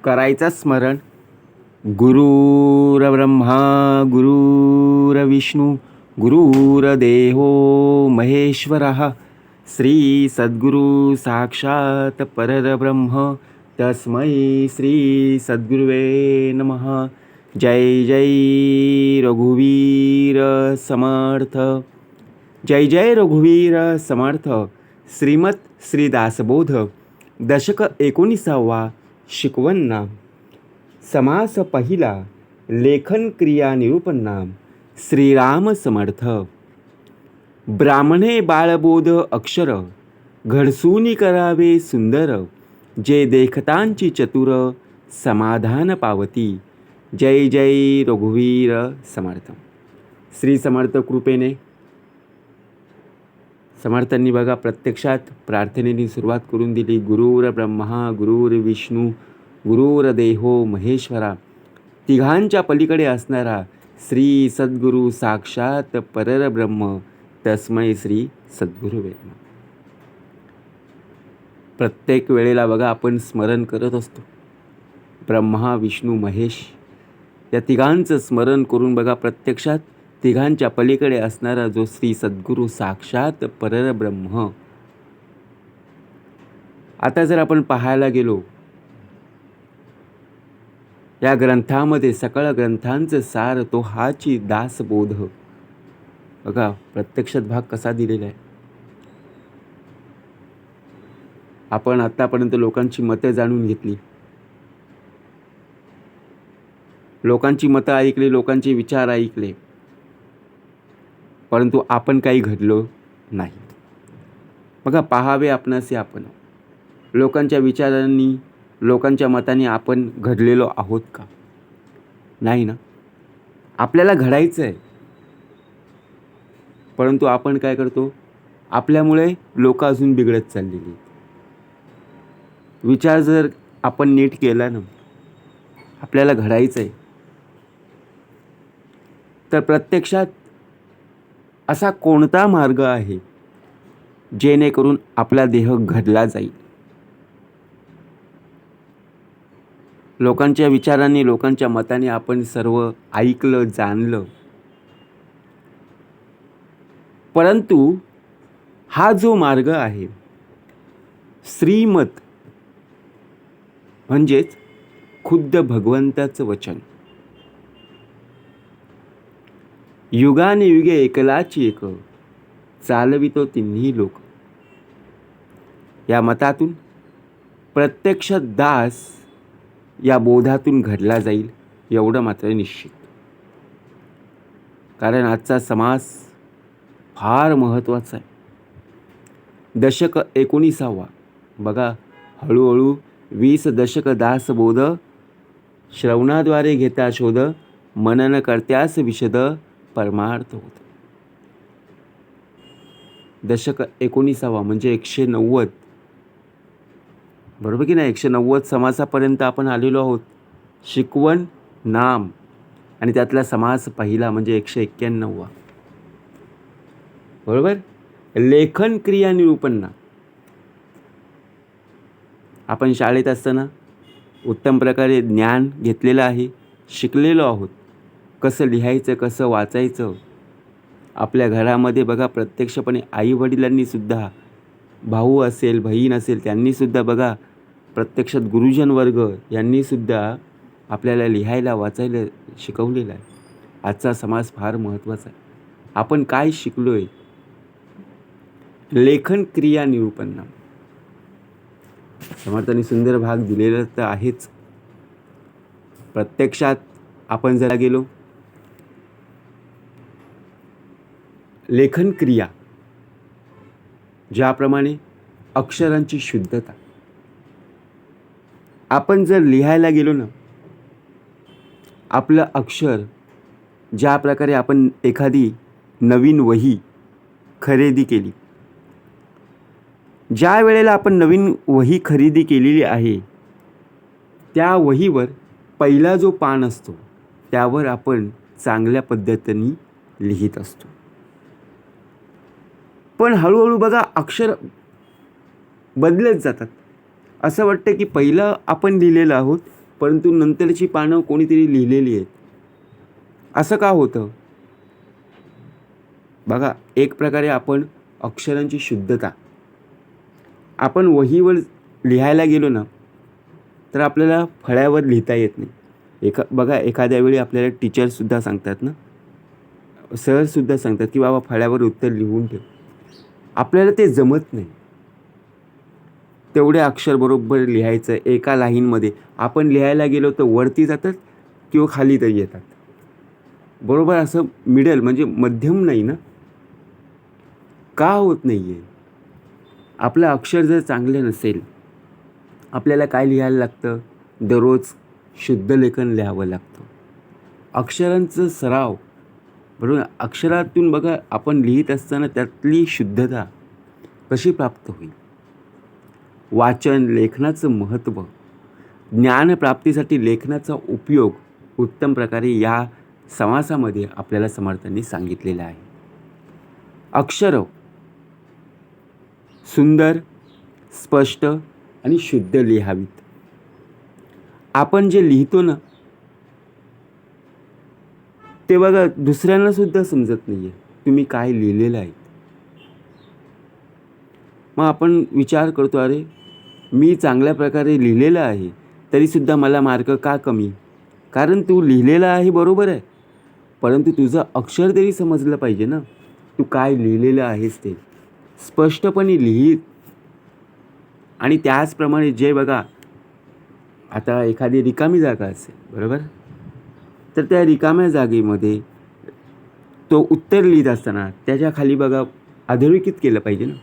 करायचं स्मरण. गुरुर्ब्रह्मा गुरुर्विष्णू गुरुर्देवो महेश्वरः श्री सद्गुरु साक्षात परब्रह्म तस्मै श्री सद्गुरुवे नमः. जय जय रघुवीर समर्थ. जय जय रघुवीर समर्थ. श्रीमत श्री दासबोध दशक 19. शिकवण नाम. समास पहिला. लेखन क्रिया निरूपण नाम. श्रीराम समर्थ. ब्राह्मणे बाळबोध अक्षर घडसूनी करावे सुंदर. जे देखतांची चतुर समाधान पावती. जय जय रघुवीर समर्थ. श्री समर्थ कृपेने समर्थांनी बघा प्रत्यक्षात प्रार्थनेने सुरुवात करून दिली. गुरुर्ब्रह्मा गुरुर्विष्णू गुरुर्देवो महेश्वरा. तिघांच्या पलीकडे असणारा श्री सद्गुरु साक्षात परब्रह्म तस्मै श्री सद्गुरुवे नमः. प्रत्येक वेळेला बघा आपण स्मरण करत असतो. ब्रह्मा विष्णू महेश या तिघांचं स्मरण करून बघा प्रत्यक्षात तिघांच्या पलीकडे असणारा जो श्री सद्गुरु साक्षात परब्रह्म. आता जर आपण पाहायला गेलो या ग्रंथामध्ये सकळ ग्रंथांचं सार तो हाची दासबोध. बघा प्रत्यक्षात भाग कसा दिलेला आहे. आपण आतापर्यंत लोकांची मतं जाणून घेतली, लोकांची मतं ऐकली, लोकांचे विचार ऐकले, परंतु आपण काही घडलो नाही. बघा पाहावे आपणासे आपण. लोकांच्या विचारांनी लोकांच्या मतांनी आपण घडलेलो आहोत का? नाही ना. आपल्याला घडायचं आहे, परंतु आपण काय करतो? आपल्यामुळे लोक अजून बिघडत चाललेली. विचार जर आपण नीट केला ना, आपल्याला घडायचं आहे, तर प्रत्यक्षात असा कोणता मार्ग आहे जेणेकरून आपला देह घडला जाईल? लोकांच्या विचारांनी लोकांच्या मताने आपण सर्व ऐकलं जाणलं, परंतु हा जो मार्ग आहे श्रीमत म्हणजेच खुद्द भगवंताचं वचन. युगाने युगे एकलाची एक चालवितो तिन्ही लोक. या मतातून प्रत्यक्ष दास या बोधातून घडला जाईल एवढं मात्र निश्चित. कारण आजचा समास फार महत्त्वाचा आहे. दशक 19. बघा हळूहळू 20 दशक दासबोध श्रवणाद्वारे घेता शोध. मनन करत्यास विशद परमार्थ होत. दशक 19 म्हणजे 190. बरोबर की नाही? 190 समासापर्यंत आपण आलेलो आहोत. शिकवण नाम आणि त्यातला समास पहिला म्हणजे 191. बरोबर. लेखन क्रिया निरूपण नाम. आपण शाळेत असताना उत्तम प्रकारे ज्ञान घेतलेलं आहे, शिकलेलो आहोत. कसं लिहायचं, कसं वाचायचं. आपल्या घरामध्ये बघा प्रत्यक्षपणे आई वडिलांनी सुद्धा, भाऊ असेल बहीण असेल त्यांनी सुद्धा बघा प्रत्यक्षात गुरुजन वर्ग यांनी सुद्धा आपल्याला लिहायला वाचायला शिकवलेलं आहे. आजचा समाज फार महत्त्वाचा आहे. आपण काय शिकलोय? लेखन क्रिया निरूपण नाम. समर्थांनी सुंदर भाग दिलेला तर आहेच. प्रत्यक्षात आपण जरा गेलो, लेखन क्रिया ज्याप्रमाणे अक्षरांची शुद्धता. आपण जर लिहायला गेलो ना, आपलं अक्षर ज्या प्रकारे आपण एखादी नवीन वही खरेदी केली, ज्या वेळेला आपण नवीन वही खरेदी केलेली आहे त्या वहीवर पहिला जो पान असतो त्यावर आपण चांगल्या पद्धतीने लिहित असतो. पण हळूहळू बघा अक्षर बदलत जातात. असं वाटतं की पहिलं आपण लिहिलेलं आहोत परंतु नंतरची पानं कोणीतरी लिहिलेली आहेत. असं का होतं? बघा, एक प्रकारे आपण अक्षरांची शुद्धता, आपण वहीवर लिहायला गेलो ना तर आपल्याला फळ्यावर लिहिता येत नाही. बघा, एखाद्या वेळी आपल्याला टीचरसुद्धा सांगतात ना, सरसुद्धा सांगतात की बाबा फळ्यावर उत्तर लिहून ठेव. आपल्याला ते जमत नाही. तेवढे अक्षर बरोबर लिहायचं एका लाईनमध्ये. आपण लिहायला गेलो तर वरती जातात किंवा खाली तरी येतात. बरोबर असं मिडल म्हणजे मध्यम नाही ना. का होत नाही आहे? आपलं अक्षर जर चांगलं नसेल, आपल्याला काय लिहायला लागतं? दररोज शुद्ध लेखन लिहावं लागतं. अक्षरांचं सराव, बरोबर. अक्षरातून बघा, आपण लिहित असताना त्यातली शुद्धता कशी प्राप्त होईल? वाचन, लेखनाचं महत्त्व, ज्ञानप्राप्तीसाठी लेखनाचा उपयोग उत्तम प्रकारे या समासामध्ये आपल्याला समर्थांनी सांगितलेलं आहे. अक्षरं सुंदर, स्पष्ट आणि शुद्ध लिहावीत. आपण जे लिहितो ना ते बघा दुसऱ्यांना सुद्धा समजत नाही आहे तुम्ही काय लिहिलेलं आहे. मग आपण विचार करतो, अरे मी चांगल्या प्रकारे लिहिलेलं आहे तरीसुद्धा मला मार्क का कमी? कारण तू लिहिलेलं आहे बरोबर आहे, परंतु तुझं अक्षर तरी समजलं पाहिजे ना, तू काय लिहिलेलं आहेस ते स्पष्टपणे लिही. आणि त्याचप्रमाणे जे बघा, आता एखादी रिकामी जागा असेल, बरोबर, तर त्या रिकाम्या जागेमध्ये तो उत्तर लिहित असताना त्याच्या खाली बघा अधोरेखित केलं पाहिजे ना,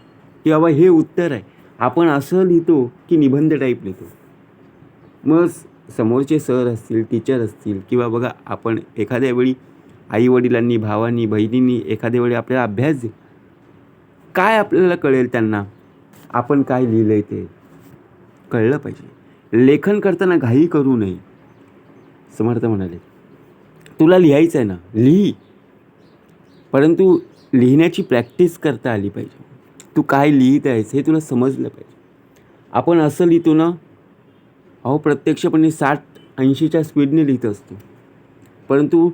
की बाबा हे उत्तर आहे. आपण असं लिहितो की निबंध टाईप लिहितो. मग समोरचे सर असतील, टीचर असतील, किंवा बघा आपण एखाद्या वेळी आईवडिलांनी, भावांनी, बहिणींनी एखाद्या वेळी आपल्याला अभ्यास दे, काय आपल्याला कळेल? त्यांना आपण काय लिहिलं आहे ते कळलं पाहिजे. लेखन करताना घाई करू नये. समर्थ म्हणाले, तुला लिहायचं आहे ना, लिही, परंतु लिहिण्याची प्रॅक्टिस करता आली पाहिजे. तू काय लिहित आहेस हे तुला समजलं पाहिजे. आपण असं लिहितो ना, प्रत्यक्षपणे 60-80च्या स्पीडने लिहित असतो, परंतु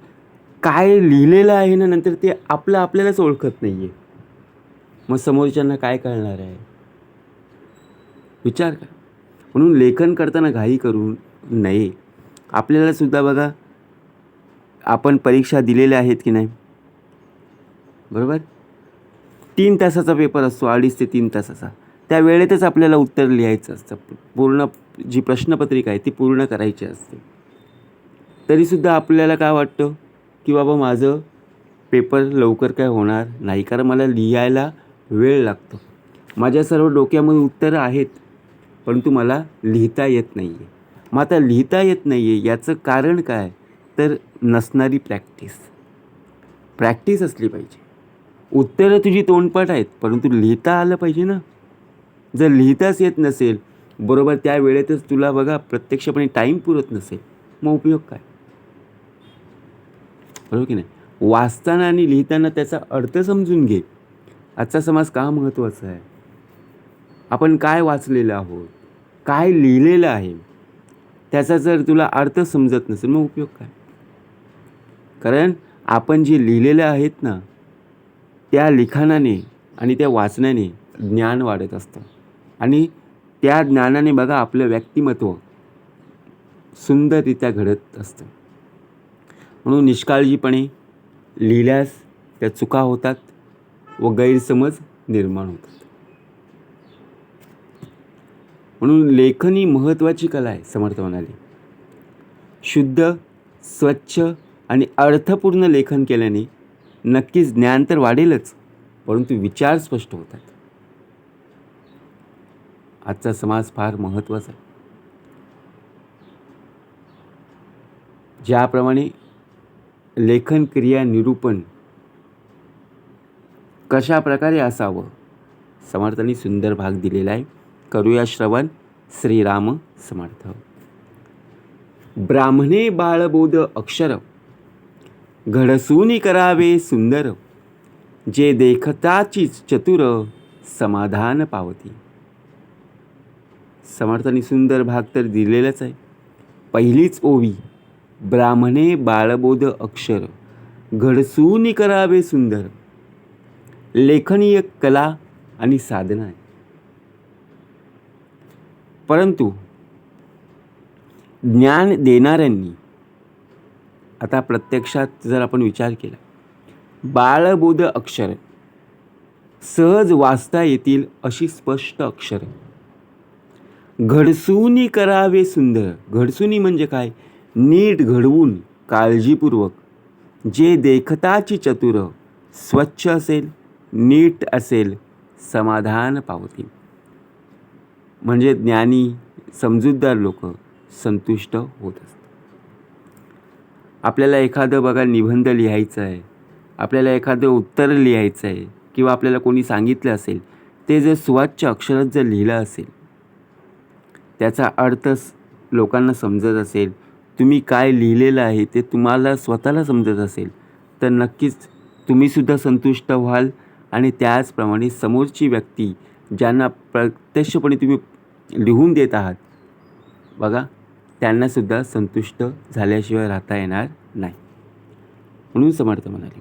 काय लिहिलेलं आहे ना नंतर ते आपल्यालाच ओळखत नाही आहे. मग समोरच्यांना काय कळणार आहे? विचार करा. म्हणून लेखन करताना घाई करू नये. आपल्याला सुद्धा बघा, आपण परीक्षा दिलेल्या आहेत की नाही, बरोबर. 3 तासाचा पेपर असतो, 2.5 ते 3 तासाचा. त्या वेळेतच आपल्याला उत्तर लिहायचं असतं. पूर्ण जी प्रश्नपत्रिका आहे ती पूर्ण करायची असते. तरीसुद्धा आपल्याला काय वाटतं की बाबा माझं पेपर लवकर काय होणार नाही, कारण मला लिहायला वेळ लागतो. माझ्या सर्व डोक्यामध्ये उत्तरं आहेत, परंतु मला लिहिता येत नाही आहे. मग आता लिहिता येत नाही आहे याचं कारण काय? तर नसणारी प्रॅक्टिस असली पाहिजे. उत्तरं तुझी तोंडपाठ आहेत, परंतु लिहिता आलं पाहिजे ना. जर लिहिताच येत नसेल बरोबर, त्या वेळेतच तुला बघा प्रत्यक्षपणे टाईम पुरत नसेल, मग उपयोग काय? बरोबर की नाही? वाचताना आणि लिहिताना त्याचा अर्थ समजून घे. आजचा समाज का महत्त्वाचा आहे? आपण काय वाचलेलं आहोत, काय लिहिलेलं आहे, त्याचा जर तुला अर्थ समजत नसेल मग उपयोग काय? कारण आपण जे लिहिलेलं आहेत ना, त्या लिखाणाने आणि त्या वाचण्याने ज्ञान वाढत असतं. आणि त्या ज्ञानाने बघा आपलं व्यक्तिमत्व सुंदररित्या घडत असतं. म्हणून निष्काळजीपणे लिहिल्यास त्या चुका होतात व गैरसमज निर्माण होतात. म्हणून लेखन ही महत्त्वाची कला आहे. समर्थ म्हणाले, शुद्ध, स्वच्छ आणि अर्थपूर्ण लेखन केल्याने नक्कीच ज्ञान तर वाढेलच, परंतु विचार स्पष्ट होतात. आजचा समाज फार महत्त्वाचा आहे. ज्याप्रमाणे लेखन क्रिया निरूपण कशा प्रकारे असावं समर्थांनी सुंदर भाग दिलेला आहे. करूया श्रवण. श्रीराम समर्थ. ब्राह्मणे बाळबोध अक्षर, घडसूनी करावे सुंदर, जे देखताचीच चतुर, समाधान पावती. समर्थांनी सुंदर भाग तर दिलेलाच आहे, पहिलीच ओवी, ब्राह्मणे बाळबोध अक्षर, घडसूनी करावे सुंदर. लेखन ही एक कला आणि साधना आहे. परंतु ज्ञान देणाऱ्यांनी आता प्रत्यक्षात जर आपण विचार केला, बाळबोध अक्षर, सहज वाचता येतील अशी स्पष्ट अक्षर, घडसूनी करावे सुंदर. घडसूनी म्हणजे काय? नीट घडवून काळजीपूर्वक, जे देखताची चतुर, स्वच्छ असेल, नीट असेल, समाधान पावतील. म्हणजे ज्ञानी समजूतदार लोक संतुष्ट होत असतात. आपल्याला एखादं बघा निबंध लिहायचं आहे, आपल्याला एखादं उत्तर लिहायचं आहे, किंवा आपल्याला कोणी सांगितलं असेल, ते जर स्वच्छ अक्षरात जर लिहिलं असेल, त्याचा अर्थ लोकांना समजत असेल, तुम्ही काय लिहिलेलं आहे ते तुम्हाला स्वतःला समजत असेल, तर नक्कीच तुम्हीसुद्धा संतुष्ट व्हाल. आणि त्याचप्रमाणे समोरची व्यक्ती ज्यांना प्रत्यक्षपणे तुम्ही लिहून देत आहात बघा, त्यांनासुद्धा संतुष्ट झाल्याशिवाय राहता येणार नाही. म्हणून समर्थ म्हणाले,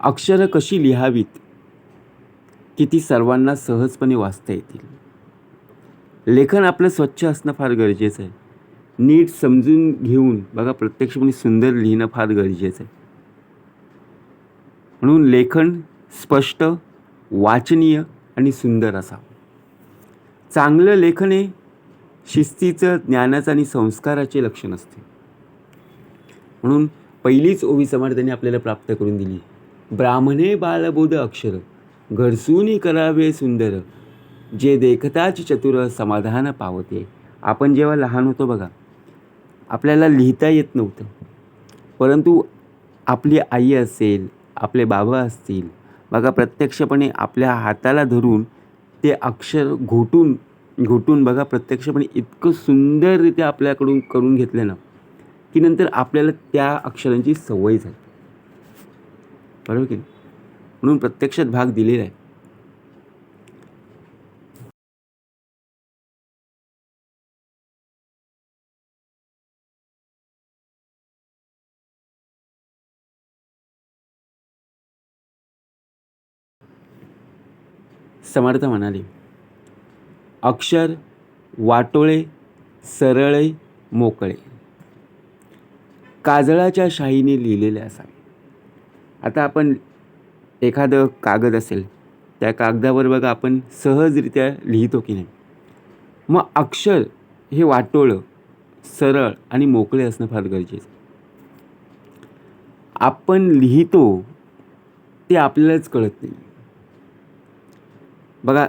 अक्षरं कशी लिहावीत की ती सर्वांना सहजपणे वाचता येतील. लेखन आपलं स्वच्छ असणं फार गरजेचं आहे. नीट समजून घेऊन बघा प्रत्यक्षपणे सुंदर लिहिणं फार गरजेचं आहे. म्हणून लेखन स्पष्ट, वाचनीय आणि सुंदर असावं. चांगलं लेखन हे शिस्तीचं, ज्ञानाचं आणि संस्काराचे लक्षण असते. म्हणून पहिलीच ओवी समर्थांनी आपल्याला प्राप्त करून दिली, ब्राह्मणे बाळबोध अक्षर, घडसूनी करावे सुंदर, जे देखताची चतुर, समाधान पावते. आपण जेव्हा लहान होतो बघा, आपल्याला लिहिता येत नव्हतं, परंतु आपली आई असेल, आपले बाबा असतील बघा, प्रत्यक्षपणे आपल्या हाताला धरून ते अक्षर घोटून बघा प्रत्यक्षपणे इतकं सुंदररित्या आपल्याकडून करून घेतलं ना, की नंतर आपल्याला त्या अक्षरांची सवय झाली. बरोबर की नाही? म्हणून प्रत्यक्षात भाग दिलेला आहे. समर्थ म्हणाले, अक्षर वाटोळे, सरळे, मोकळे, काजळाच्या शाईने लिहिलेले असावे. आता आपण एखादं कागद असेल, त्या कागदावर बघा आपण सहजरित्या लिहितो की नाही. मग अक्षर हे वाटोळं, सरळ आणि मोकळे असणं फार गरजेचं. आपण लिहितो ते आपल्यालाच कळत नाही. बघा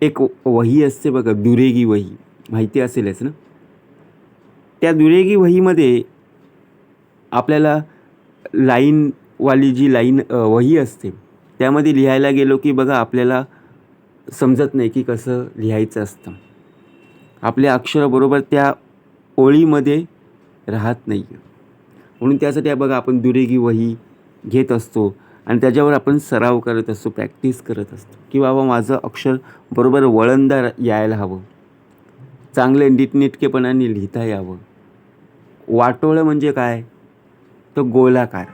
एक वही असते बघा, दुरेगी वही, माहिती असेलच ना. त्या दुरेगी वहीमध्ये आपल्याला लाईनवाली जी वही असते, त्यामध्ये लिहायला गेलो की बघा आपल्याला समजत नाही की कसं लिहायचं असतं. आपले अक्षर बरोबर त्या ओळीमध्ये राहत नाही. म्हणून त्यासाठी बघा आपण दुरेगी वही घेत असतो आणि त्याच्यावर आपण सराव करत असतो, प्रॅक्टिस करत असतो की बाबा माझं अक्षर बरोबर वळणदार यायला हवं, चांगले नीटनेटकेपणाने लिहिता यावं. वाटोळं म्हणजे काय? तो गोलाकार,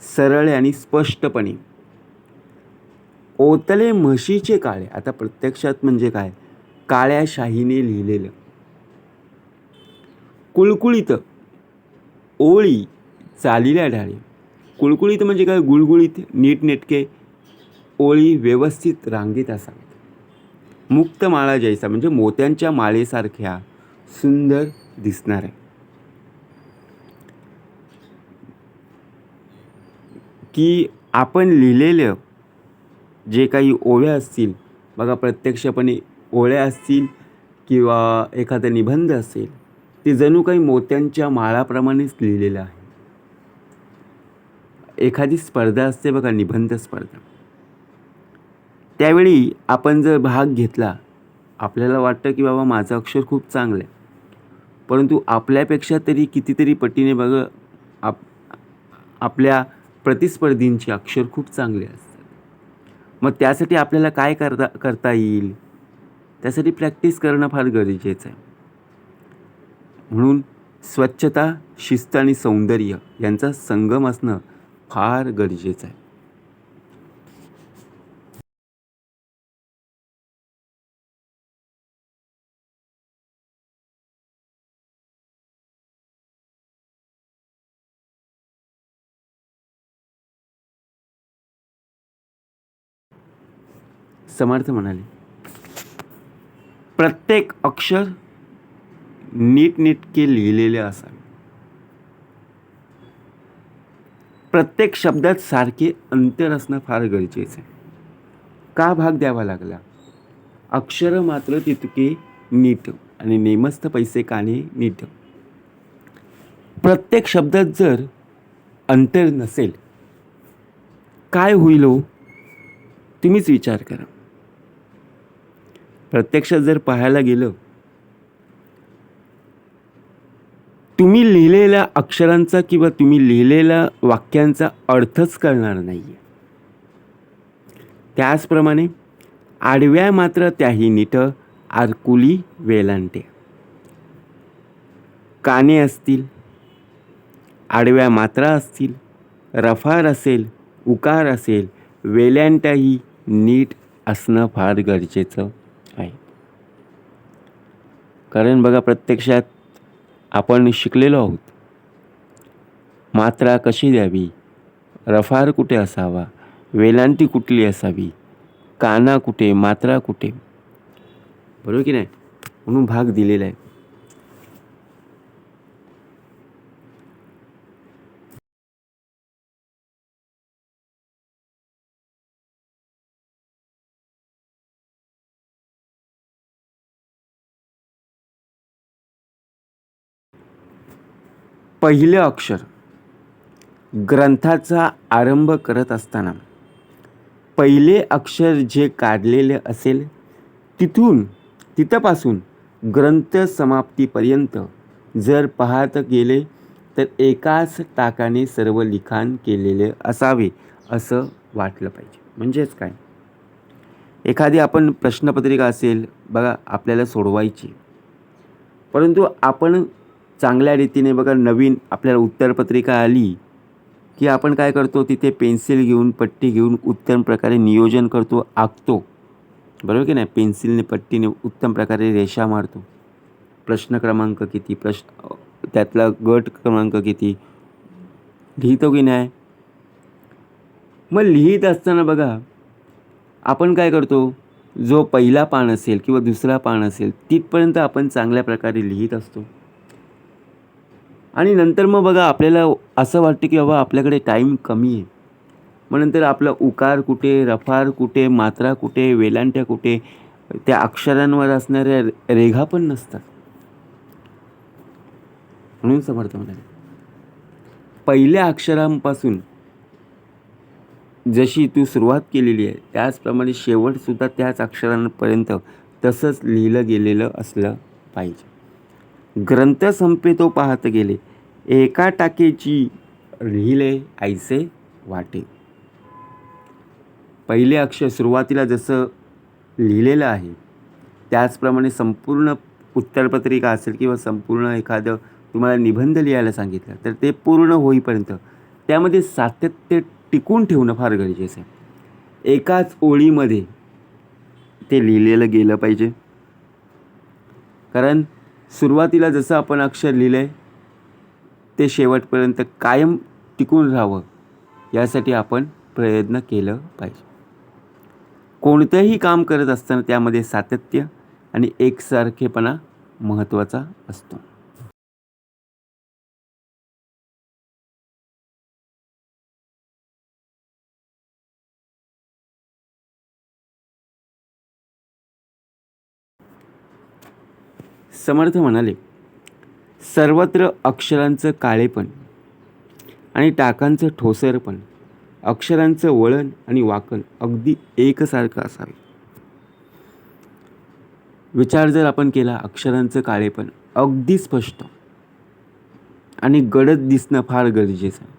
सरळ आणि स्पष्टपणे. ओतले म्हशीचे काळे, आता प्रत्यक्षात म्हणजे काय? काळ्या शाहीने लिहिलेलं. कुळकुळीत ओळी चालील्या ढाळे. कुळकुळीत म्हणजे काय? गुळगुळीत, नीटनेटके, ओळी व्यवस्थित रांगेत असावेत. मुक्त माळा जैसा म्हणजे मोत्यांच्या माळेसारख्या सुंदर दिसणार आहे. की आपण लिहिलेलं जे काही ओव्या असतील बघा, प्रत्यक्षपणे ओळ्या असतील किंवा एखादा निबंध असेल, ते जणू काही मोत्यांच्या माळाप्रमाणेच लिहिलेलं आहे. एखादी स्पर्धा असते बघा, निबंध स्पर्धा, त्यावेळी आपण जर भाग घेतला, आपल्याला वाटतं की बाबा माझं अक्षर खूप चांगलं आहे, परंतु आपल्यापेक्षा तरी कितीतरी पटीने बघा आपल्या प्रतिस्पर्धींचे अक्षर खूप चांगले असतात. मग त्यासाठी आपल्याला काय करता येईल? त्यासाठी प्रॅक्टिस करणं फार गरजेचं आहे. म्हणून स्वच्छता, शिस्त आणि सौंदर्य यांचा संगम असणं फार गरजेचं आहे. समर्थ म्हणाले, प्रत्येक अक्षर नीटनेटके लिहिलेले असावे. प्रत्येक शब्दात सारखे अंतर असणं फार गरजेचं आहे. का भाग द्यावा लागला? अक्षर मात्र तितके नीट आणि नेमस्त पैसे काने नीट. प्रत्येक शब्दात जर अंतर नसेल काय होईल हो? तुम्हीच विचार करा. प्रत्यक्षात जर पाहायला गेलं, तुम्ही लिहिलेल्या अक्षरांचा किंवा तुम्ही लिहिलेल्या वाक्यांचा अर्थच कळणार नाहीये. त्याचप्रमाणे आडव्या मात्र त्याही नीट आरकुली वेलांटे. काने असतील, आडव्या मात्रा असतील, रफार असेल, उकार असेल, वेलांटाही नीट असणं फार गरजेचं आहे. कारण बघा, प्रत्यक्षात आपण शिकलेलो आहोत. मात्रा कशी द्यावी, रफार कुठे असावा, वेलांटी कुठली असावी, काना कुठे, मात्रा कुठे, बरोबर की नाही? म्हणून भाग दिलेला आहे. पहिले अक्षर ग्रंथाचा आरंभ करत असताना पहिले अक्षर जे काढलेले असेल तिथपासून ग्रंथ समाप्तीपर्यंत जर पाहत गेले तर एकाच टाकाने सर्व लिखाण केलेले असावे असं वाटलं पाहिजे. म्हणजेच काय, एखादी आपण प्रश्नपत्रिका असेल बघा आपल्याला सोडवायची, परंतु आपण चांगल्या रीतीने बघा नवीन आपल्याला उत्तरपत्रिका आली की आपण काय करतो, तिथे पेन्सिल घेऊन पट्टी घेऊन उत्तम प्रकारे नियोजन करतो, आखतो, बरोबर की नाही? पेन्सिलने पट्टीने उत्तम प्रकारे रेषा मारतो. प्रश्न क्रमांक किती, त्यातला गट क्रमांक किती लिहितो की नाही? मग लिहित असताना बघा आपण काय करतो, जो पहिला पान असेल किंवा दुसरा पान असेल तिथपर्यंत आपण चांगल्या प्रकारे लिहित असतो. आणि नंतर मग बघा आपल्याला असं वाटतं की बाबा आपल्याकडे टाईम कमी आहे. मग नंतर आपला उकार कुठे, रफार कुठे, मात्रा कुठे, वेलांट्या कुठे, त्या अक्षरांवर असणाऱ्या रेघा पण नसतात. म्हणून समर्थ म्हणाले, पहिल्या अक्षरांपासून जशी तू सुरुवात केलेली आहे त्याचप्रमाणे शेवटसुद्धा त्याच अक्षरांपर्यंत तसंच लिहिलं गेलेलं असलं पाहिजे. ग्रंथ संपेतो पाहत गेले, एका टाकेची लिहिले ऐसे वाटे. पहिले अक्षर सुरुवातीला जसं लिहिलेलं आहे त्याचप्रमाणे संपूर्ण उत्तरपत्रिका असेल किंवा संपूर्ण एखादं तुम्हाला निबंध लिहायला सांगितलं तर ते पूर्ण होईपर्यंत त्यामध्ये सातत्य टिकून ठेवणं फार गरजेचं आहे. एकाच ओळीमध्ये ते लिहिलेलं गेलं पाहिजे. कारण सुरुवातीला जसं आपण अक्षर लिहिलं आहे ते शेवटपर्यंत कायम टिकून राहावं यासाठी आपण प्रयत्न केलं पाहिजे. कोणतंही काम करत असताना त्यामध्ये सातत्य आणि एकसारखेपणा महत्त्वाचा असतो. समर्थ म्हणाले, सर्वत्र अक्षरांचं काळेपण आणि टाकांचं ठोसरपण, अक्षरांचं वळण आणि वाकण अगदी एकसारखं असावे. विचार जर आपण केला, अक्षरांचं काळेपण अगदी स्पष्ट आणि गडद दिसणं फार गरजेचं आहे.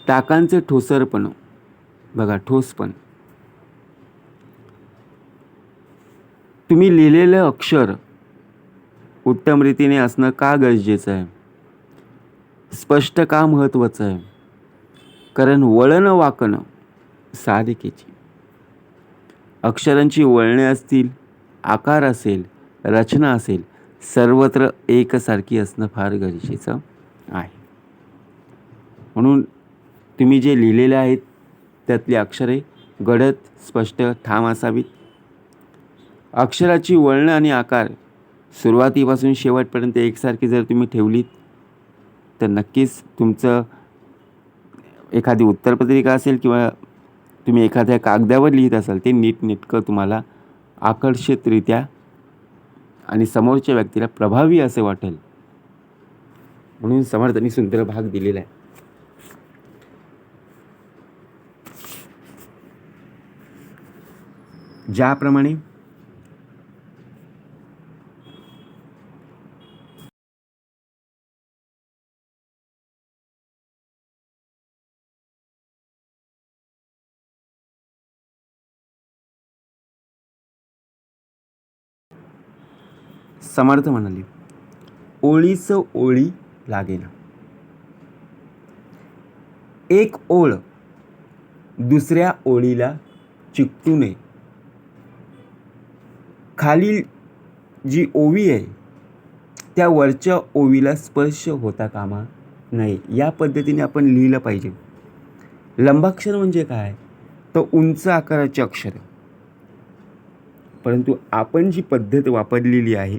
टाकांचं ठोसरपण बघा, ठोसपण, तुम्ही लिहिलेलं अक्षर उत्तम रीतीने असणं का गरजेचं आहे? स्पष्ट का महत्त्वाचं आहे? कारण वळणं वाकणं सारिकेची. अक्षरांची वळणे असतील, आकार असेल, रचना असेल, सर्वत्र एकसारखी असणं फार गरजेचं आहे. म्हणून तुम्ही जे लिहिलेले आहेत त्यातली अक्षरे गडद, स्पष्ट, ठाम असावीत. अक्षराची वळणं आणि आकार सुरुवातीपासून शेवटपर्यंत एकसारखी जर तुम्ही ठेवलीत तर नक्कीच तुमचं एखादी उत्तरपत्रिका असेल किंवा तुम्ही एखाद्या कागदावर लिहित असाल ते नीटनेटकं तुम्हाला आकर्षितरित्या आणि समोरच्या व्यक्तीला प्रभावी असे वाटेल. म्हणून समर्थांनी सुंदर भाग दिलेला आहे. ज्याप्रमाणे समर्थ म्हणाले, ओळीस ओळी लागेना. एक ओळ दुसऱ्या ओळीला चिकटू नये. खालील जी ओवी आहे त्या वरच्या ओवीला स्पर्श होता कामा नये. या पद्धतीने आपण लिहिलं पाहिजे. लंबाक्षर म्हणजे काय? तर उंच आकाराचे अक्षर. परंतु आपण जी पद्धत वापरलेली आहे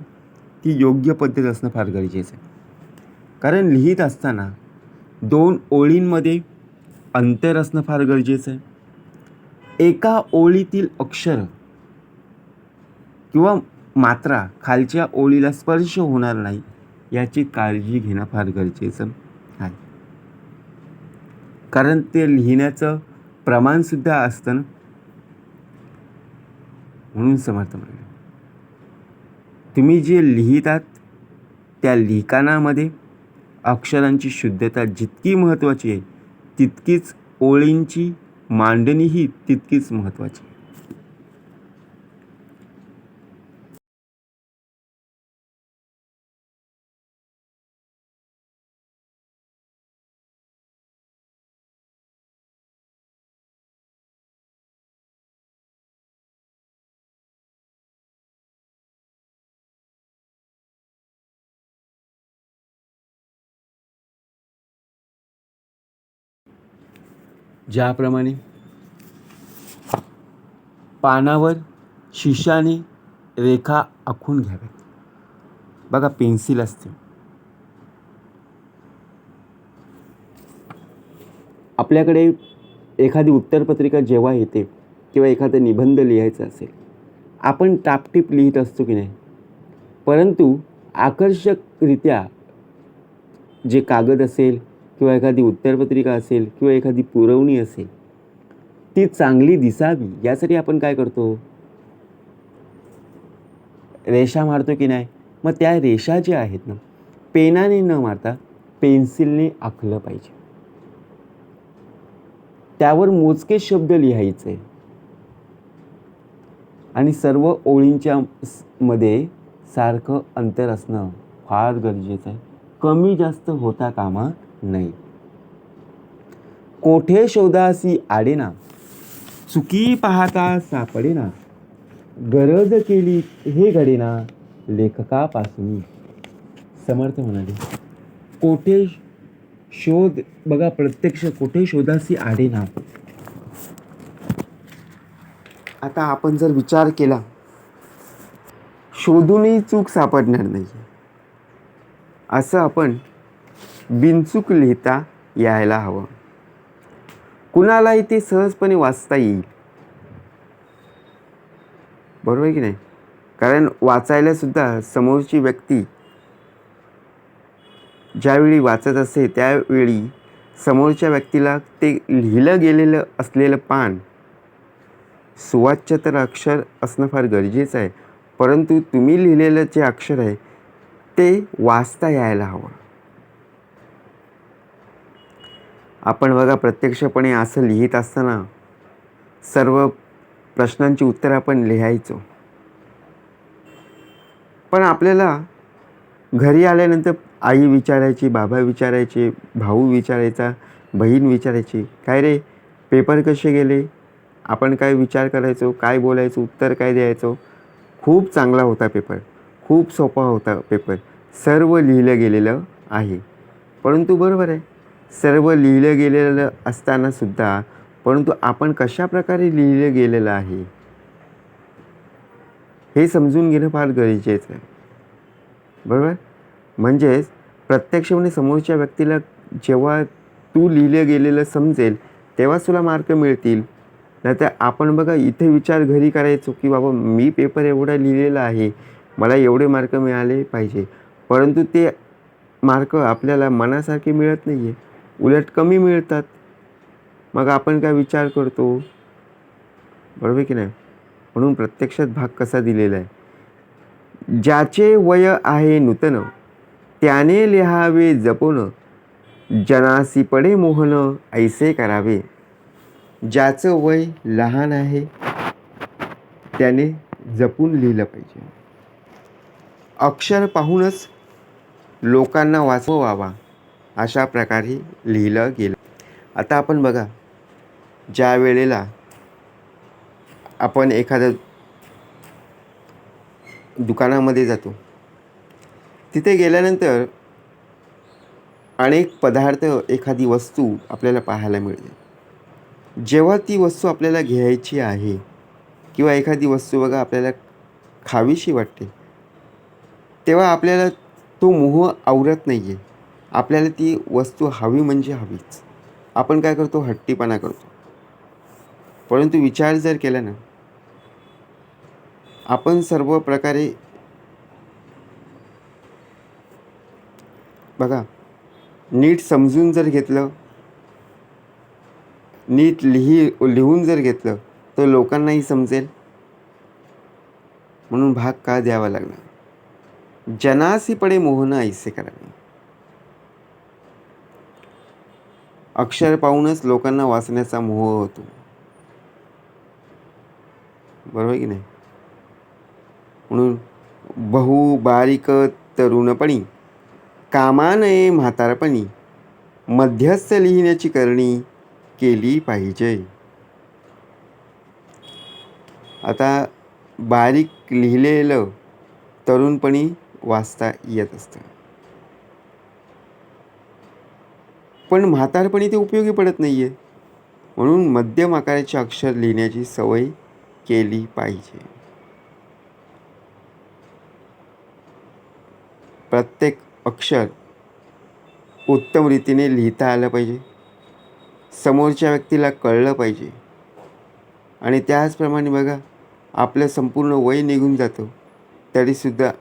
ती योग्य पद्धत असणं फार गरजेचं आहे. कारण लिहित असताना दोन ओळींमध्ये अंतर असणं फार गरजेचं आहे. एका ओळीतील अक्षर किंवा मात्रा खालच्या ओळीला स्पर्श होणार नाही याची काळजी घेणं फार गरजेचं आहे. कारण ते लिहिण्याचं प्रमाणसुद्धा असतं ना. म्हणून समर्थ म्हणाले, तुम्ही जे लिहितात त्या लिखाणामध्ये अक्षरांची शुद्धता जितकी महत्त्वाची आहे तितकीच ओळींची मांडणीही तितकीच महत्त्वाची आहे. ज्याप्रमाणे पानावर शिशाने रेखा आखून घ्याव्यात. बघा पेन्सिल असते. आपल्याकडे एखादी उत्तरपत्रिका जेव्हा येते किंवा एखादा निबंध लिहायचा असेल आपण टापटीप लिहित असतो की नाही. परंतु आकर्षकरित्या जे कागद असेल किंवा एखादी उत्तरपत्रिका असेल किंवा एखादी पुरवणी असेल ती चांगली दिसावी यासाठी आपण काय करतो? रेषा मारतो की नाही. मग त्या रेषा ज्या आहेत ना पेनाने न मारता पेन्सिलने आखलं पाहिजे. त्यावर मोजके शब्द लिहायचे आणि सर्व ओळींच्या मध्ये सारखं अंतर असणं फार गरजेचं आहे. कमी जास्त होता कामा नये. कोठे शोधासी आडेना, चुकी पाहता सापडेना, गरज केली हे घडेना लेखकापासून. समर्थ म्हणाले, कोठे शोध. बघा प्रत्यक्ष कोठे शोधासी आडेना. आता आपण जर विचार केला शोधूनही चूक सापडणार नाही असं आपण बिनचूक लिहिता यायला हवं. कुणालाही ते सहजपणे वाचता येईल. बरोबर आहे की नाही. कारण वाचायला सुद्धा समोरची व्यक्ती ज्यावेळी वाचत असते त्यावेळी समोरच्या व्यक्तीला ते लिहिलं गेलेलं असलेलं पान सुवाच्य तर अक्षर असणं फार गरजेचं आहे. परंतु तुम्ही लिहिलेलं जे अक्षर आहे ते वाचता यायला हवं. आपण बघा प्रत्यक्षपणे असं लिहित असताना सर्व प्रश्नांची उत्तरं आपण लिहायचो. पण आपल्याला घरी आल्यानंतर आई विचारायची, बाबा विचारायचे, भाऊ विचारायचा, बहीण विचारायची, काय रे पेपर कसे गेले? आपण काय विचार करायचो, काय बोलायचो, उत्तर काय द्यायचो. खूप चांगला होता पेपर, खूप सोपा होता पेपर, सर्व लिहिलं गेलेलं आहे. परंतु बरोबर आहे, सर्व लिहिलं गेलेलं असतानासुद्धा परंतु आपण कशाप्रकारे लिहिलं गेलेलं आहे हे समजून घेणं फार गरजेचं आहे. बरोबर. म्हणजेच प्रत्यक्ष म्हणजे समोरच्या व्यक्तीला जेव्हा तू लिहिलं गेलेलं समजेल तेव्हाच तुला मार्क मिळतील. नाहीतर आपण बघा इथे विचार घरी करायचो की बाबा मी पेपर एवढा लिहिलेला आहे, मला एवढे मार्क मिळाले पाहिजे, परंतु ते मार्क आपल्याला मनासारखे मिळत नाही आहे, उलट कमी मिळतात. मग आपण काय विचार करतो, बरोबर की नाही? म्हणून प्रत्यक्षात भाग कसा दिलेला आहे, ज्याचे वय आहे नूतन त्याने लिहावे जपून, जनासी पडे मोहन ऐसे करावे. ज्याचं वय लहान आहे त्याने जपून लिहिलं पाहिजे. अक्षर पाहूनच लोकांना वाचवावा अशा प्रकारे लिहिलं गेलं. आता आपण बघा, ज्या वेळेला आपण एखाद्या दुकानामध्ये जातो, तिथे गेल्यानंतर अनेक पदार्थ, एखादी वस्तू आपल्याला पाहायला मिळते. जेव्हा ती वस्तू आपल्याला घ्यायची आहे किंवा एखादी वस्तू बघा आपल्याला खावीशी वाटते, तेव्हा आपल्याला तो मोह आवरत नाही आहे. आपल्याला ती वस्तू हवी म्हणजे हवीच. आपण काय करतो, हट्टीपणा करतो. परंतु विचार जर केला ना, आपण सर्व प्रकारे बघा नीट समजून जर घेतलं, नीट लिहून जर घेतलं तर लोकांनाही समजेल. म्हणून भाग का द्यावा लागला, जनासी पडे मोहन ऐसे करावे. अक्षर पाहूनच लोकांना वाचण्याचा मोह होतो, बरोबर की नाही? म्हणून बहु बारीक तरुणपणी कामा नये म्हातारपणी, मध्यस्थ लिहिण्याची करणी केली पाहिजे. आता बारीक लिहिलेलं तरुणपणी वाचता येत असतं, पण म्हातारपणी ते उपयोगी पडत नाही आहे. म्हणून मध्यम आकाराचे अक्षर लिहिण्याची सवय केली पाहिजे. प्रत्येक अक्षर उत्तम रीतीने लिहिता आलं पाहिजे, समोरच्या व्यक्तीला कळलं पाहिजे. आणि त्याचप्रमाणे बघा, आपलं संपूर्ण वय निघून जातं तरीसुद्धा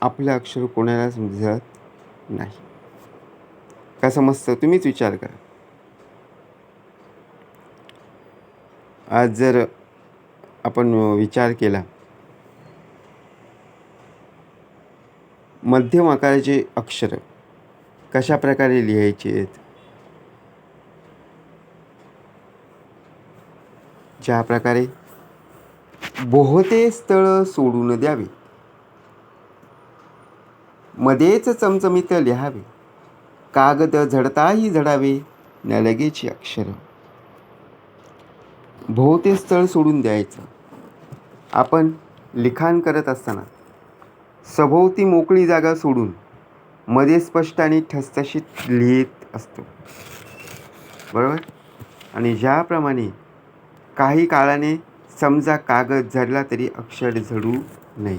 आपलं अक्षर कोणाला समजत नाही. का समजतं तुम्हीच विचार करा. आज जर आपण विचार केला, मध्यम आकाराचे अक्षर कशा प्रकारे लिहायचे आहेत, ज्या प्रकारे बोहते स्थळ सोडून द्यावे, मध्येच चमचमीत लिहावे, कागद झडताही झडावे न लगेची अक्षर. बोहते स्थळ सोडून द्यायचं. आपण लिखाण करत असताना सभोवती मोकळी जागा सोडून मध्ये स्पष्ट आणि ठसठशीत लिहित असतो, बरोबर. आणि ज्याप्रमाणे काही काळाने समजा कागद झडला तरी अक्षर झडू नये.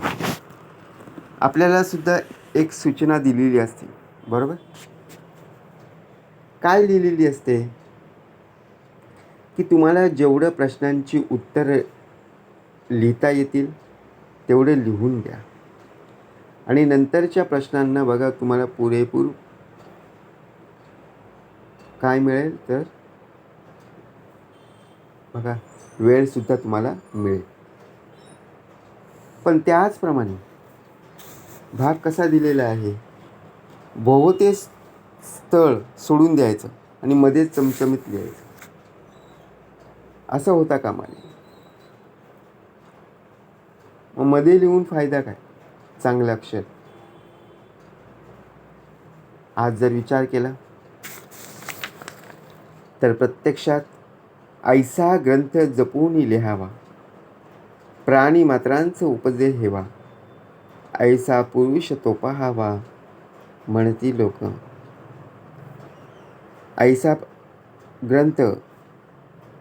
आपल्याला सुद्धा एक सूचना दिलेली असते, बरोबर. काय लिहिलेली असते की तुम्हाला जेवढं प्रश्नांची उत्तरं लिहिता येतील तेवढे लिहून द्या. आणि नंतरच्या प्रश्नांना बघा तुम्हाला पुरेपूर काय मिळेल तर बघा वेळसुद्धा तुम्हाला मिळेल. पण त्याचप्रमाणे भाग कसा दिलेला आहे, बहुते स्थळ सोडून द्यायचं आणि मध्येच चमचमीत लिहायचं, असं होता कामा नये. मग मध्ये लिहून फायदा काय, चांगलं अक्षर. आज जर विचार केला तर प्रत्यक्षात ऐसा ग्रंथ जपून लिहावा, प्राणी मात्रांचं उपजे हेवा, ऐसा पुरुष तो पहावा, म्हणती लोक. ऐसा ग्रंथ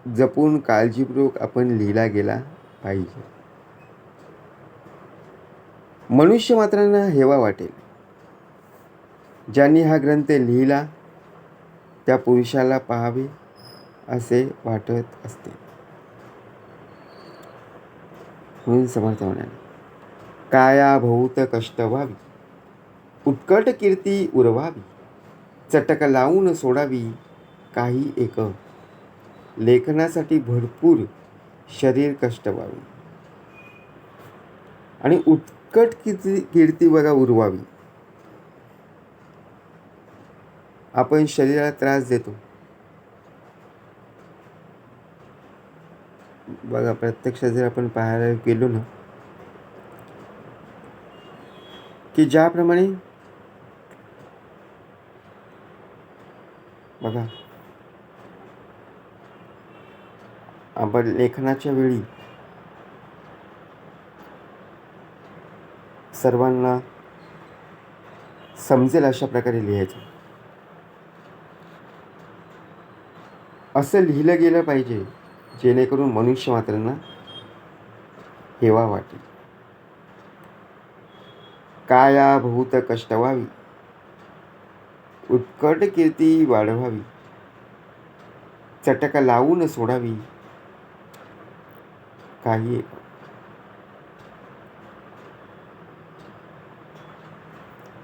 जपून काळजीपूर्वक आपण लिहिला गेला पाहिजे. मनुष्य मात्रांना हेवा वाटेल. ज्यांनी हा ग्रंथ लिहिला त्या पुरुषाला पाहावे असे वाटत असते. म्हणून समर्थ म्हणाले, काया बहुत कष्ट व्हावी, उत्कट कीर्ती उरवावी, चटक लावून सोडावी काही एक, लेखनासाठी भरपूर शरीर कष्ट व्हावे. आणि उत्कट कीर्ती बघा उरवावी. आपण शरीराला त्रास देतो बघा. प्रत्यक्ष जर आपण पाहायला गेलो ना, की ज्याप्रमाणे बघा आपण लेखनाच्या वेळी सर्वांना समजेल अशा प्रकारे लिहायचं. असं लिहिलं गेलं पाहिजे जेणेकरून मनुष्य मात्रांना हेवा वाटेल. काया बहुत कष्ट व्हावी, उत्कट कीर्ती वाढवावी, चटक लावून सोडावी काही एक.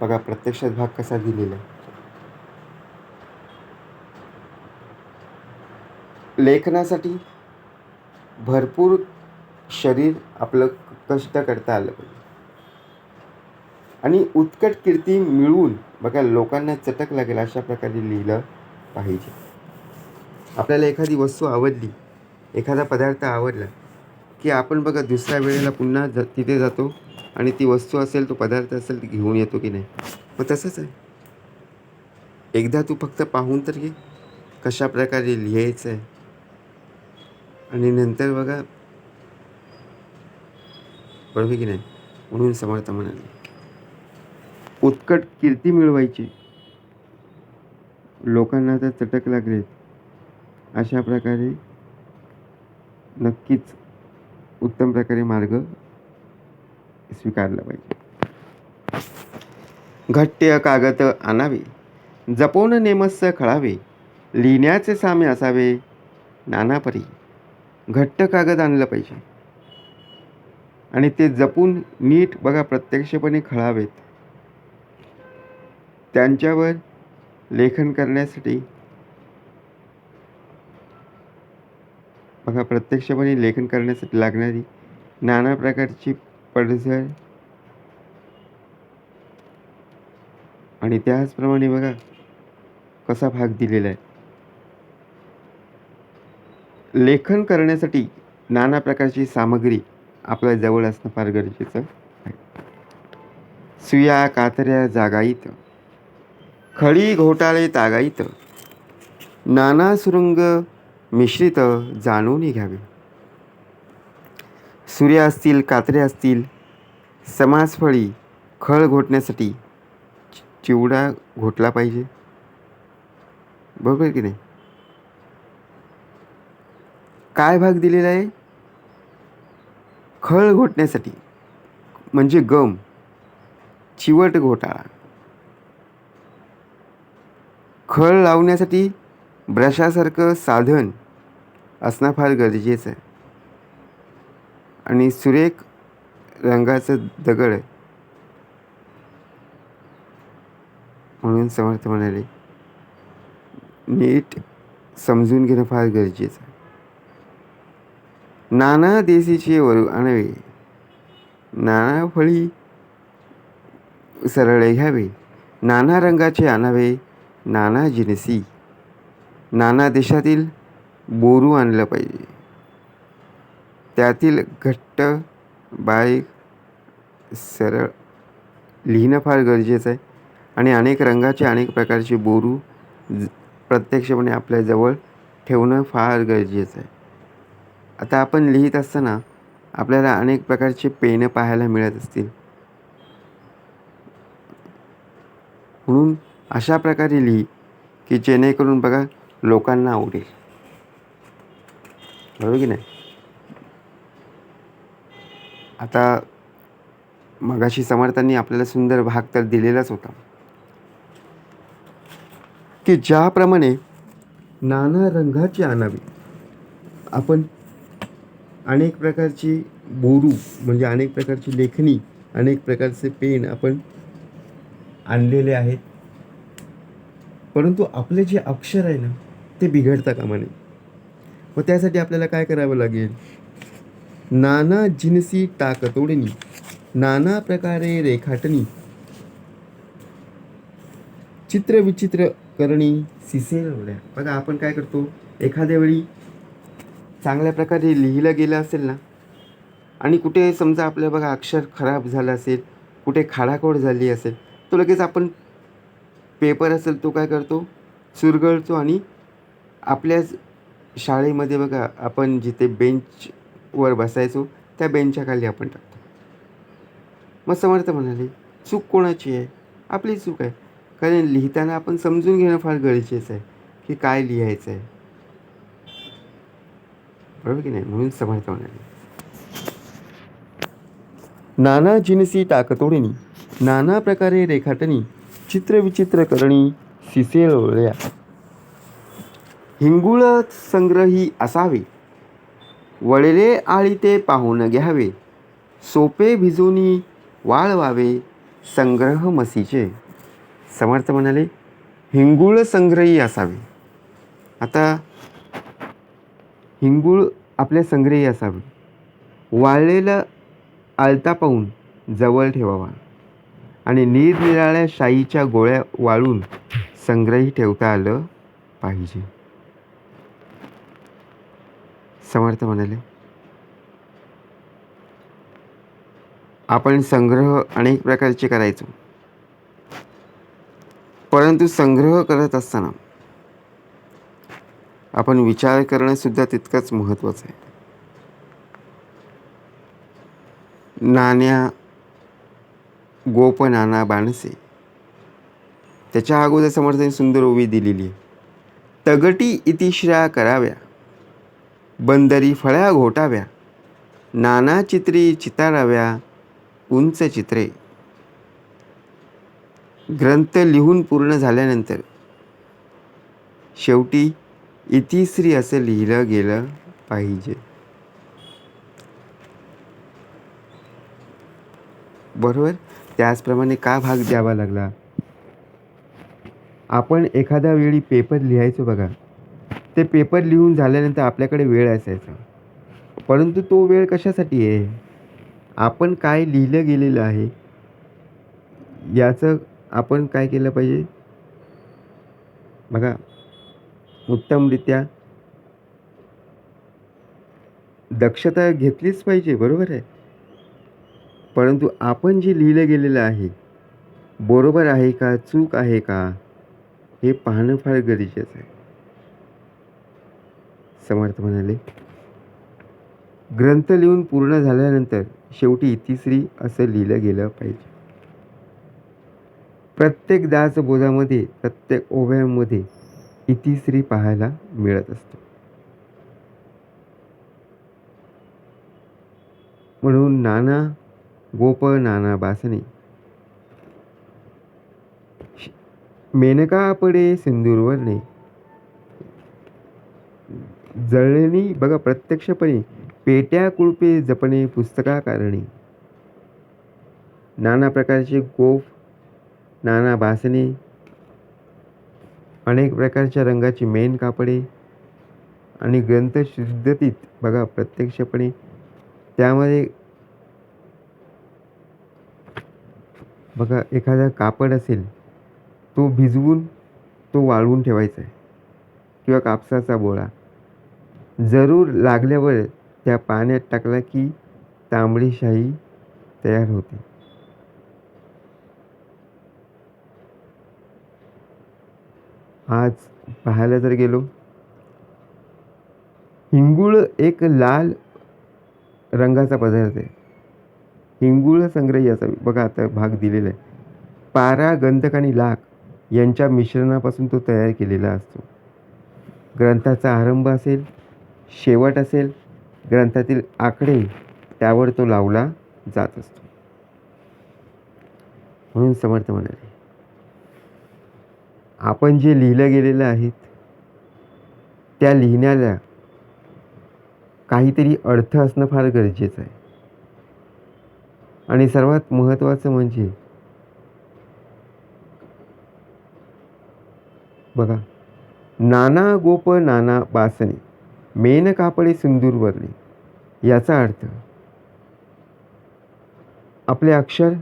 बघा प्रत्यक्षात भाग कसा दिलेला आहे. लेखनासाठी भरपूर शरीर आपलं कष्ट करता आलं पाहिजे. आणि उत्कट कीर्ती मिळवून बघा लोकांना चटक लागेल अशा प्रकारे लिहिलं पाहिजे. आपल्याला एखादी वस्तू आवडली, एखादा पदार्थ आवडला की आपण बघा दुसऱ्या वेळेला पुन्हा तिथे जातो आणि ती वस्तू असेल, तो पदार्थ असेल, ती घेऊन येतो की नाही. मग तसंच आहे. एकदा तू फक्त पाहून तर घे कशा प्रकारे लिहायचं आहे, आणि नंतर बघा, बरोबर की नाही. म्हणून समर्थ म्हणाले, उत्कट कीर्ती मिळवायची, लोकांना तर चटक लागले अशा प्रकारे नक्कीच उत्तम प्रकारे मार्ग स्वीकारला पाहिजे. घट्ट कागद आणावे, जपून नेमस खळावे, लिहिण्याचे सामे असावे नानापरी. घट्ट कागद आणलं पाहिजे आणि ते जपून नीट बघा प्रत्यक्षपणे खळावेत. त्यांच्यावर लेखन करण्यासाठी बघा प्रत्यक्षपणे लेखन करण्यासाठी लागणारी नाना प्रकारची पडझड, आणि त्याचप्रमाणे बघा कसा भाग दिलेला आहे. लेखन करण्यासाठी नाना प्रकारची सामग्री आपल्या जवळ असणं फार गरजेचं आहे. सुया कातऱ्या जागाईत, खडी घोटाळे तागाईत, नाना सुरंग मिश्रित जाणून घ्यावे. सुऱ्या असतील, कात्र्या असतील, समासफळी खळ घोटण्यासाठी चिवडा घोटला पाहिजे, बरोबर की नाही. काय भाग दिलेला आहे? खळ घोटण्यासाठी म्हणजे गम, चिवट घोटाळा. खळ लावण्यासाठी ब्रशासारखं साधन असणं फार गरजेचं आहे. आणि सुरेख रंगाचं दगड, म्हणून समर्थ म्हणाले नीट समजून घेणं फार गरजेचं आहे. नाना देशीचे वरू आणावे, नाना फळी सरळे घ्यावे, नाना रंगाचे आणावे नाना जिनसी. नाना देशातील बोरू आणलं पाहिजे, त्यातील घट्ट बारीक सरळ लिहिणं फार गरजेचं आहे. आणि अनेक रंगाचे अनेक प्रकारचे बोरू प्रत्यक्षपणे आपल्याजवळ ठेवणं फार गरजेचं आहे. आता आपण लिहित असताना आपल्याला अनेक प्रकारचे पेनं पाहायला मिळत असतील. म्हणून अशा प्रकारे लिही की जेणेकरून बघा लोकांना आवडेल. बरोबर की नाही? आता मगाशी समर्थांनी आपल्याला सुंदर भाग तर दिलेलाच होता की ज्याप्रमाणे नाना रंगाची आणावी. आपण अनेक प्रकारची बोरू म्हणजे अनेक प्रकारची लेखणी, अनेक प्रकारचे पेन आपण आणलेले आहेत. परंतु आपले जे अक्षर आहे ना ते बिघडता कामा नये. व त्यासाठी आपल्याला काय करावं लागेल? नाना जिनसी टाकतोडणी, नाना प्रकारे रेखाटणी, चित्रविचित्र करणी सिसेल. बघा आपण काय करतो, एखाद्या वेळी चांगल्या प्रकारे लिहिलं गेलं असेल ना आणि कुठे समजा आपल्या बघा अक्षर खराब झालं असेल, कुठे खाडाखोड झाली असेल, तो लगेच आपण पेपर असेल तो काय करतो, चुरगळतो आणि आपल्याच शाळेमध्ये बघा आपण जिथे बेंचवर बसायचो त्या बेंचच्या खाली आपण टाकतो. मग समर्थ म्हणाले चूक कोणाची आहे? आपली चूक आहे. कारण लिहिताना आपण समजून घेणं फार गरजेचं आहे की काय लिहायचं आहे. बरोबर की नाही? म्हणून समर्थ म्हणाले नाना जिनसी टाकतोडणी, नाना प्रकारे रेखाटणी, चित्रविचित्र करणी सिसेलल्या. हिंगुळ संग्रही असावे, वळले आळी ते पाहून घ्यावे, सोपे भिजूनी वाळवावे संग्रह मसीचे. समर्थ म्हणाले हिंगुळ संग्रही असावे. आता हिंगुळ आपल्या संग्रही असावे, वाळलेलं आळता पाहून जवळ ठेवावा आणि निरनिराळ्या शाईच्या गोळ्या वाळून संग्रही ठेवता आलं पाहिजे. समर्थ म्हणाले आपण संग्रह अनेक प्रकारचे करायचो, परंतु संग्रह करत असताना आपण विचार करणं सुद्धा तितकंच महत्त्वाचं आहे. नाण्या गोप नाना बाणसे, त्याच्या अगोदर समर्थांनी सुंदर ओवी दिलेली आहे. तगटी इतिश्र्या कराव्या, बंदरी फळ्या घोटाव्या, नाना चित्री चिताराव्या उंच चित्रे. ग्रंथ लिहून पूर्ण झाल्यानंतर शेवटी इतिश्री असं लिहिलं गेलं पाहिजे. बरोबर? त्याचप्रमाणे का भाग द्यावा लागला? आपण एखाद्या वेळी पेपर लिहायचो बघा, ते पेपर लिहून झाल्यानंतर आपल्याकडे वेळ असायचा, परंतु तो वेळ कशासाठी आहे? आपण काय लिहिलं गेलेलं आहे याचं आपण काय केलं पाहिजे बघा, उत्तमरित्या दक्षता घेतलीच पाहिजे. बरोबर आहे. परंतु आपण जे लिहिलं गेलेलं आहे बरोबर आहे का, चूक आहे का, हे पाहणं फार गरजेचं आहे. समर्थ म्हणाले ग्रंथ लिहून पूर्ण झाल्यानंतर शेवटी इतिश्री असं लिहिलं गेलं पाहिजे. प्रत्येक दासबोधामध्ये, प्रत्येक ओव्यांमध्ये इतिश्री पाहायला मिळत असतो. म्हणून नाना गोप नाना बासने, मेनका पडे सिंदूरवरणे, जळणी बघा प्रत्यक्षपणे पेट्या कुळपे जपणे पुस्तका कारणे. नाना प्रकारचे गोफ, नाना बासने, अनेक प्रकारच्या रंगाची मेन कापडे आणि ग्रंथ शुद्धतीत बघा प्रत्यक्षपणे त्यामध्ये बघा एखादा कापड असेल तो भिजवून तो वाळवून ठेवायचा आहे किंवा कापसाचा बोळा जरूर लागल्यावर त्या पाण्यात टाकला की तांबडी शाई तयार होते. आज पाहायला जर गेलो, हिंगुळ एक लाल रंगाचा पदार्थ आहे. हिंगुळ संग्रही असावी. बघा आता भाग दिलेला आहे. पारा, गंधक आणि लाख यांच्या मिश्रणापासून तो तयार केलेला असतो. ग्रंथाचा आरंभ असेल, शेवट असेल, ग्रंथातील आकडे त्यावर तो लावला जात असतो. म्हणून समर्थ म्हणाले, आपण जे लिहिलं गेलेलं आहे त्या लिहिण्याला काहीतरी अर्थ असणं फार गरजेचं आहे. आणि सर्वात महत्त्वाचं म्हणजे बघा, नाना गोप नाना बासने मेन कापडे सिंदूर वर्णी. याचा अर्थ आपले अक्षर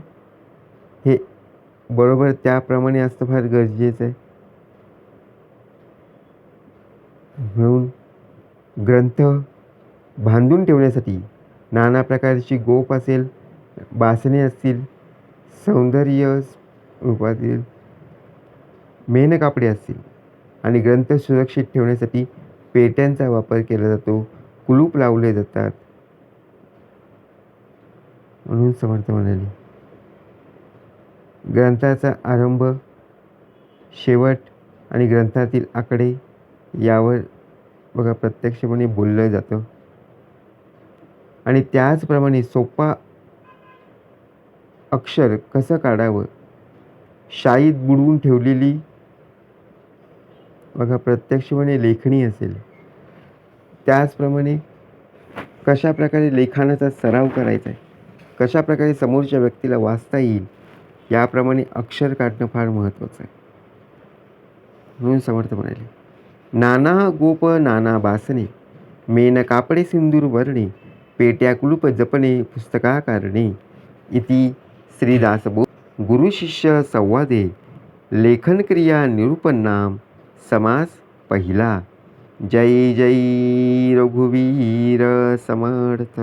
हे बरोबर त्याप्रमाणे असणं फार गरजेचं आहे. म्हणून ग्रंथ बांधून ठेवण्यासाठी नाना प्रकारची गोप असेल, बासने असतील, सौंदर्य रूपातील मेन कापडे असतील आणि ग्रंथ सुरक्षित ठेवण्यासाठी पेट्यांचा वापर केला जातो, कुलूप लावले जातात. म्हणून समर्थ म्हणाले, ग्रंथाचा आरंभ, शेवट आणि ग्रंथातील आकडे यावर बघा प्रत्यक्षपणे बोललं जातं. आणि त्याचप्रमाणे सोपा अक्षर कसं काढावं, शाईत बुडवून ठेवलेली बघा प्रत्यक्षपणे लेखणी असेल, त्याचप्रमाणे कशा प्रकारे लेखनाचा सराव करायचा आहे, कशा प्रकारे समोरच्या व्यक्तीला वाचता येईल, याप्रमाणे अक्षर काढणं फार महत्त्वाचं आहे. म्हणून समर्थ म्हणाले, नाना गोप नाना बासने मेन कापडे सिंदूर वर्णे पेट्या कुलूप जपणे पुस्तका कारणे. इति श्रीदासबोध गुरु शिष्य संवादे लेखन क्रिया निरूपण नाम समास पहिला. जय जय रघुवीर समर्थ.